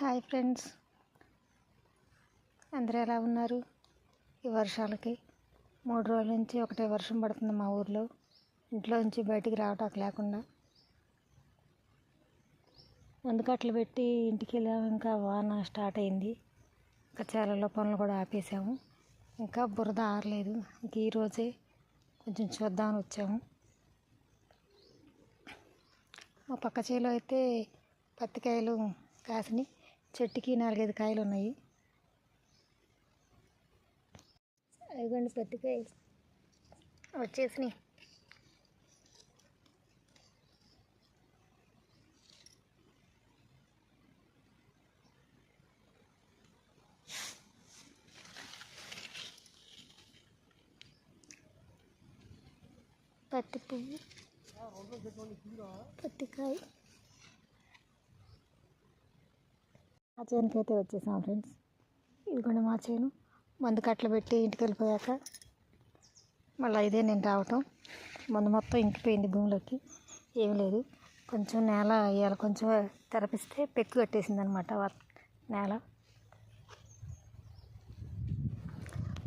Hi friends, అందరూ ఎలా ఉన్నారు? ఈ వర్షాలకి 3 రోజుల నుంచి ఒకటే వర్షం పడుతుంది మా ఊర్లో. ఇంట్లో నుంచి బయటికి రావటానికి లేకుండా మందు కట్టలు పెట్టి ఇంటికి వెళ్ళాము. ఇంకా వాన స్టార్ట్ అయింది. ఇంకా చేలలో పనులు కూడా ఆపేసాము. ఇంకా బురద ఆరలేదు. ఇంక ఈరోజే కొంచెం చూద్దామని వచ్చాము. మా పక్క చేలో అయితే పత్తికాయలు కాసినాయి. చెట్టుకి 4-5 కాయలు ఉన్నాయి. అదిగోండి పత్తికాయలు వచ్చేసినాయి. పత్తి పువ్వు, పత్తికాయ. ఆ చేనుకి అయితే వచ్చేసాం ఫ్రెండ్స్. ఇదిగోండి మా చేను. మందు కట్టలు పెట్టి ఇంటికి వెళ్ళిపోయాక మళ్ళీ ఇదే నేను రావటం. మందు మొత్తం ఇంకిపోయింది భూమిలోకి. ఏం లేదు, కొంచెం నేల ఇవాళ కొంచెం తెరపిస్తే పెక్కు కట్టేసింది అనమాట నేల.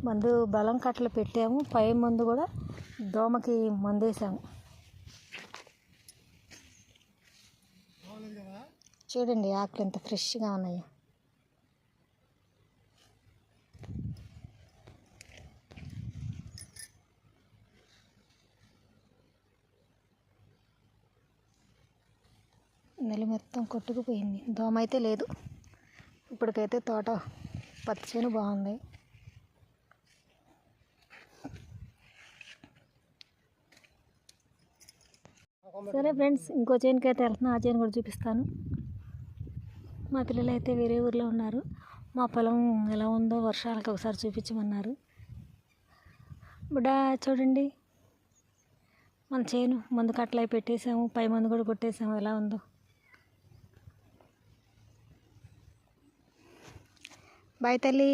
మందు బలం కట్టలు పెట్టాము. పై మందు కూడా దోమకి మందు వేసాము. చూడండి ఆకులు ఎంత ఫ్రెష్గా ఉన్నాయో. నెల మొత్తం కొట్టుకుపోయింది. దోమ అయితే లేదు. ఇప్పటికైతే తోట పత్తి చేను బాగుంది. సరే ఫ్రెండ్స్, ఇంకో చేనుకి అయితే వెళ్తున్నా. ఆ చేను కూడా చూపిస్తాను. మా పిల్లలు అయితే వేరే ఊర్లో ఉన్నారు. మా పొలం ఎలా ఉందో వర్షాలకు ఒకసారి చూపించమన్నారు. బుడ్డా చూడండి, మన చేను మందు కట్టలై పెట్టేసాము. పై మందు కూడా కొట్టేసాము. ఎలా ఉందో. బాయ్ తల్లి.